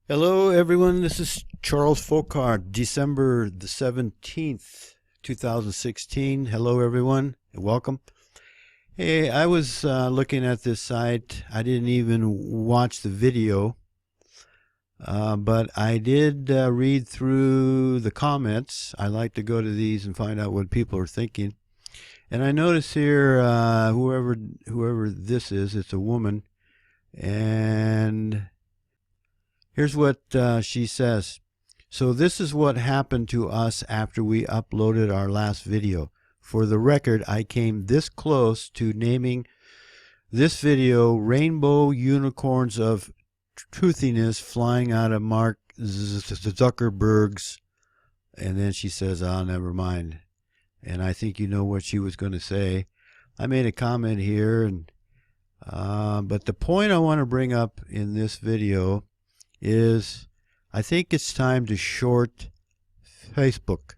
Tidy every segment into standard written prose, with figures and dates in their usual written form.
Hello, everyone. This is Charles Folkart, December the 17th, 2016. Hello, everyone, and welcome. Hey, I was looking at this site. I didn't even watch the video, but I did read through the comments. I like to go to these and find out what people are thinking. And I notice here, whoever this is, it's a woman, and here's what she says. So this is what happened to us after we uploaded our last video. For the record, I came this close to naming this video Rainbow Unicorns of Truthiness Flying Out of Mark Zuckerberg's. And then she says, never mind. And I think you know what she was going to say. I made a comment here, but the point I want to bring up in this video is I think it's time to short Facebook.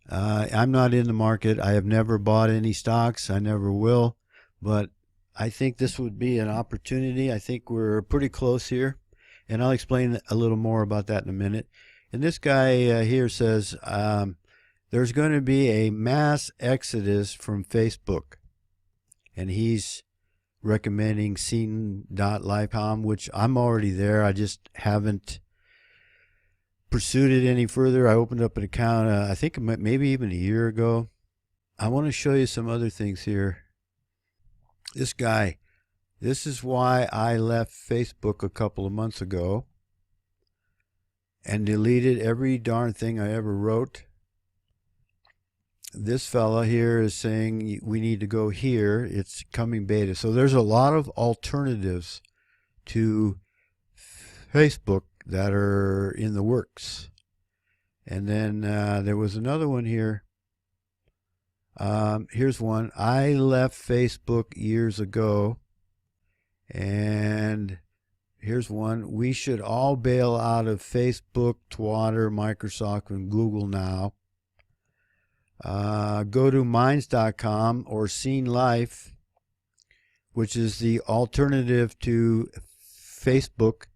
I'm not in the market. I have never bought any stocks. I never will. But I think this would be an opportunity. I think we're pretty close here. And I'll explain a little more about that in a minute. And this guy here says there's going to be a mass exodus from Facebook. And he's recommending scene.lifecom, which I'm already there. I just haven't pursued it any further. I opened up an account, I think maybe even a year ago. I want to show you some other things here. This guy, this is why I left Facebook a couple of months ago and deleted every darn thing I ever wrote. This fella here is saying we need to go here. It's coming beta. So there's a lot of alternatives to Facebook that are in the works. And then there was another one here. Here's one. I left Facebook years ago. And here's one. We should all bail out of Facebook, Twitter, Microsoft, and Google now. Go to minds.com or Seen Life, which is the alternative to Facebook.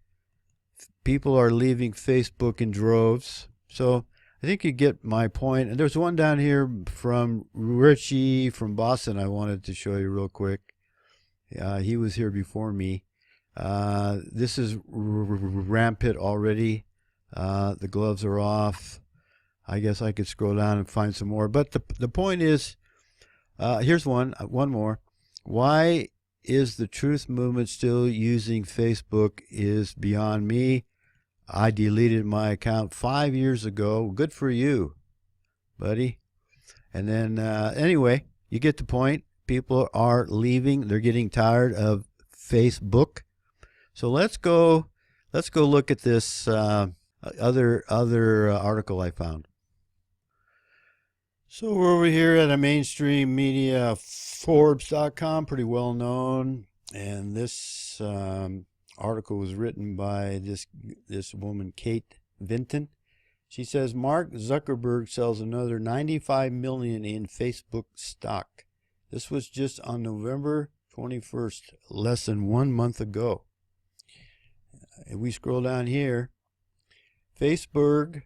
People are leaving Facebook in droves. So I think you get my point. And there's one down here from Richie from Boston I wanted to show you real quick. He was here before me. This is rampant already. The gloves are off. I guess I could scroll down and find some more. But the point is, here's one more. Why is the truth movement still using Facebook is beyond me. I deleted my account 5 years ago. Good for you, buddy. And then, anyway, you get the point. People are leaving. They're getting tired of Facebook. So let's go look at this other article I found. So we're over here at a mainstream media, Forbes.com, pretty well known, and this article was written by this woman, Kate Vinton. She says Mark Zuckerberg sells another $95 million in Facebook stock. This was just on November 21st, less than 1 month ago. If we scroll down here, Facebook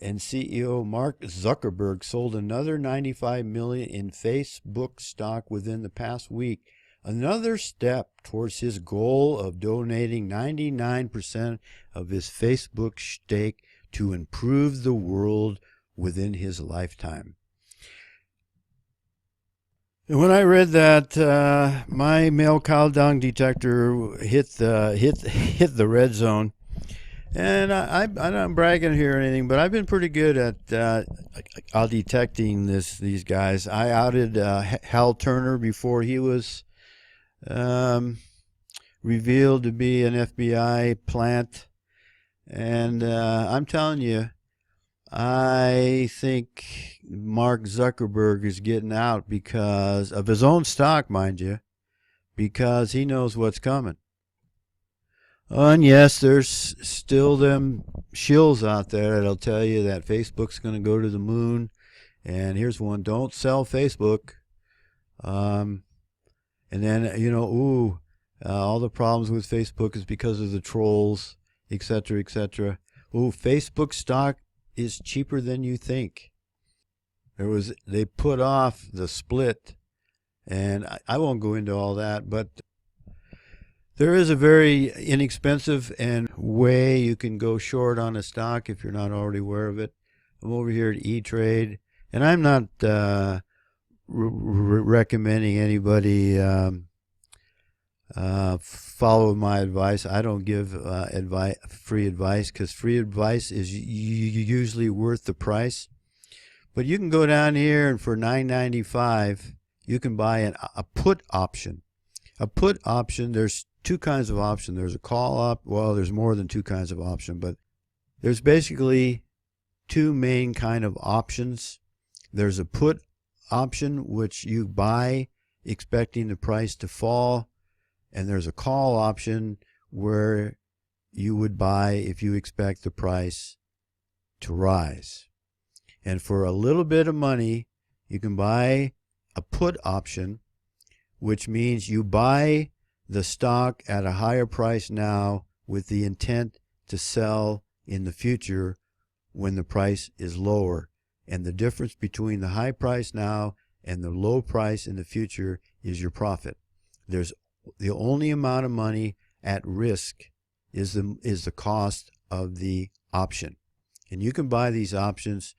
and CEO Mark Zuckerberg sold another $95 million in Facebook stock within the past week. Another step towards his goal of donating 99% of his Facebook stake to improve the world within his lifetime. And when I read that, my male cow dung detector hit the red zone. And I'm not bragging here or anything, but I've been pretty good at detecting these guys. I outed Hal Turner before he was revealed to be an FBI plant. And I'm telling you, I think Mark Zuckerberg is getting out because of his own stock, mind you, because he knows what's coming. And yes, there's still them shills out there that'll tell you that Facebook's going to go to the moon. And here's one: don't sell Facebook. And then, All the problems with Facebook is because of the trolls, etc., etc. Oh, Facebook stock is cheaper than you think. They put off the split, and I won't go into all that, but there is a very inexpensive and way you can go short on a stock if you're not already aware of it. I'm over here at E-Trade, and I'm not recommending anybody follow my advice. I don't give free advice, because free advice is usually worth the price. But you can go down here, and for $9.95 you can buy a put option. A put option, there's two kinds of option. There's a call up. Well, there's more than two kinds of option, but there's basically two main kind of options. There's a put option, which you buy expecting the price to fall, and there's a call option where you would buy if you expect the price to rise. And for a little bit of money, you can buy a put option, which means you buy the stock at a higher price now with the intent to sell in the future when the price is lower. And the difference between the high price now and the low price in the future is your profit. There's the only amount of money at risk is the cost of the option. And you can buy these options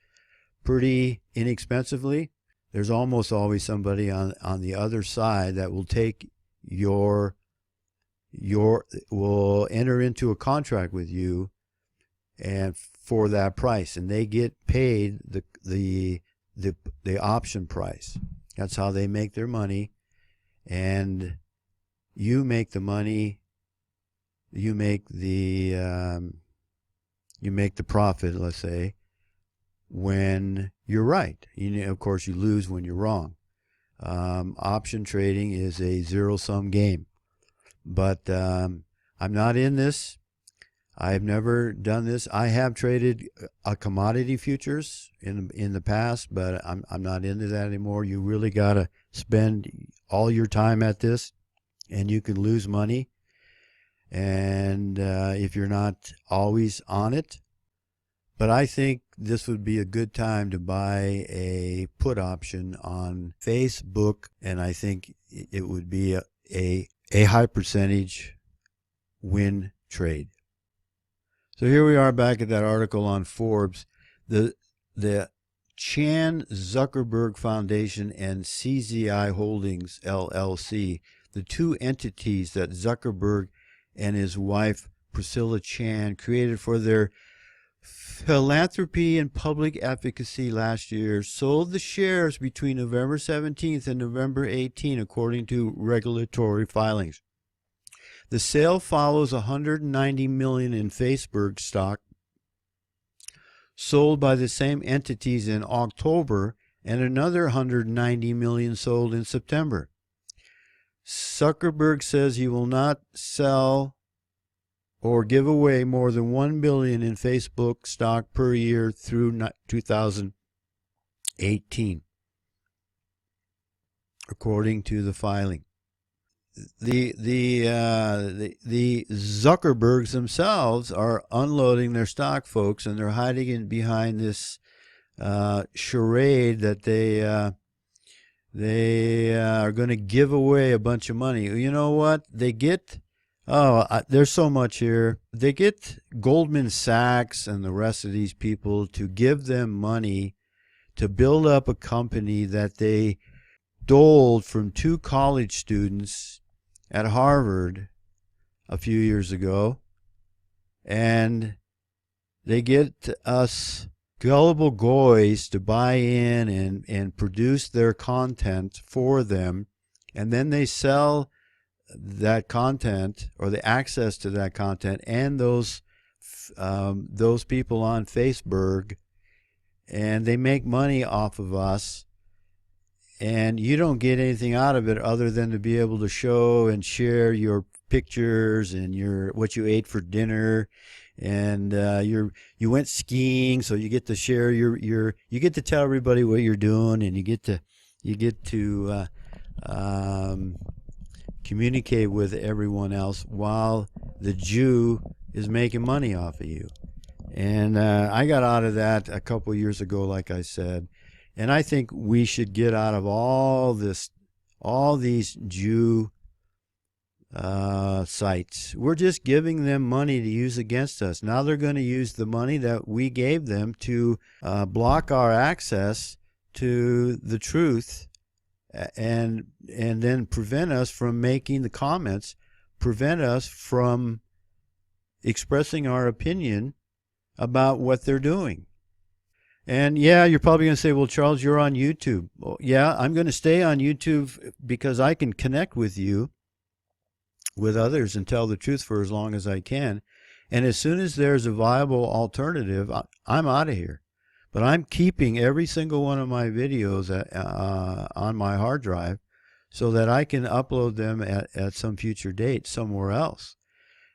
pretty inexpensively. There's almost always somebody on the other side that will take will enter into a contract with you and for that price, and they get paid the option price. That's how they make their money, and you make the money. You make the profit, let's say, when you're right. Of course, you lose when you're wrong. Option trading is a zero-sum game. But I'm not in this. I've never done this. I have traded a commodity futures in the past, but I'm not into that anymore. You really got to spend all your time at this, and you can lose money. And if you're not always on it. But I think this would be a good time to buy a put option on Facebook, and I think it would be a high percentage win trade. So here we are back at that article on Forbes. The Chan Zuckerberg Foundation and CZI Holdings LLC, the two entities that Zuckerberg and his wife Priscilla Chan created for their philanthropy and public advocacy last year, sold the shares between November 17th and November 18th, according to regulatory filings. The sale follows $190 million in Faceberg stock sold by the same entities in October, and another $190 million sold in September. Zuckerberg says he will not sell or give away more than $1 billion in Facebook stock per year through 2018, according to the filing. The Zuckerbergs themselves are unloading their stock, folks, and they're hiding in behind this charade that they are going to give away a bunch of money. You know what? They get there's so much here. They get Goldman Sachs and the rest of these people to give them money to build up a company that they doled from two college students at Harvard a few years ago. And they get us gullible goys to buy in and produce their content for them. And then they sell that content, or the access to that content, and those people on Faceberg, and they make money off of us, and you don't get anything out of it other than to be able to show and share your pictures and what you ate for dinner, and you went skiing, so you get to share you get to tell everybody what you're doing, and you get to communicate with everyone else while the Jew is making money off of you. And I got out of that a couple years ago, like I said. And I think we should get out of all these Jew sites. We're just giving them money to use against us. Now they're going to use the money that we gave them to block our access to the truth, and then prevent us from making the comments, prevent us from expressing our opinion about what they're doing. And yeah, you're probably going to say, well, Charles, you're on YouTube. Well, yeah, I'm going to stay on YouTube because I can connect with you, with others, and tell the truth for as long as I can. And as soon as there's a viable alternative, I'm out of here. But I'm keeping every single one of my videos on my hard drive so that I can upload them at some future date somewhere else.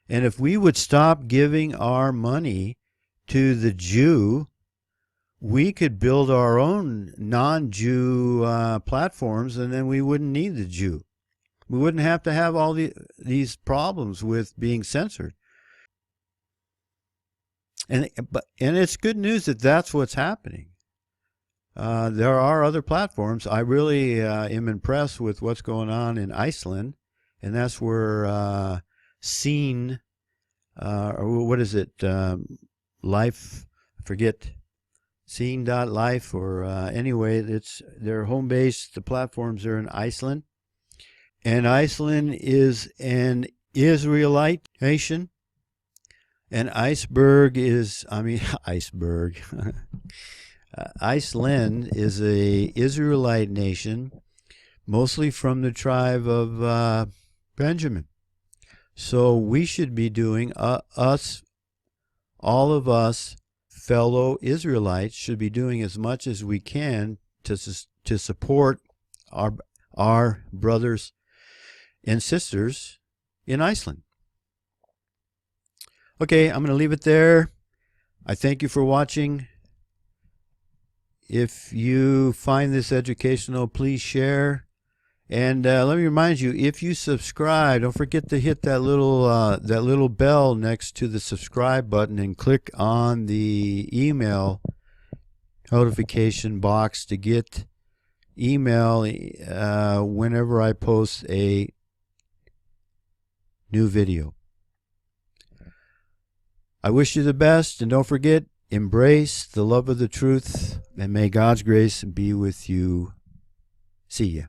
And if we would stop giving our money to the Jew, we could build our own non-Jew platforms, and then we wouldn't need the Jew. We wouldn't have to have all these problems with being censored. And it's good news that that's what's happening. There are other platforms. I really am impressed with what's going on in Iceland, and that's where Scene, or what is it, Life, I forget, Scene.life, or anyway, it's their home base. The platforms are in Iceland, and Iceland is an Israelite nation. And Iceberg is, Iceberg. Iceland is a Israelite nation, mostly from the tribe of Benjamin. So we should be doing, all of us fellow Israelites should be doing as much as we can to support our brothers and sisters in Iceland. Okay, I'm going to leave it there. I thank you for watching. If you find this educational, please share. And let me remind you, if you subscribe, don't forget to hit that little bell next to the subscribe button and click on the email notification box to get email whenever I post a new video. I wish you the best, and don't forget, embrace the love of the truth, and may God's grace be with you. See ya.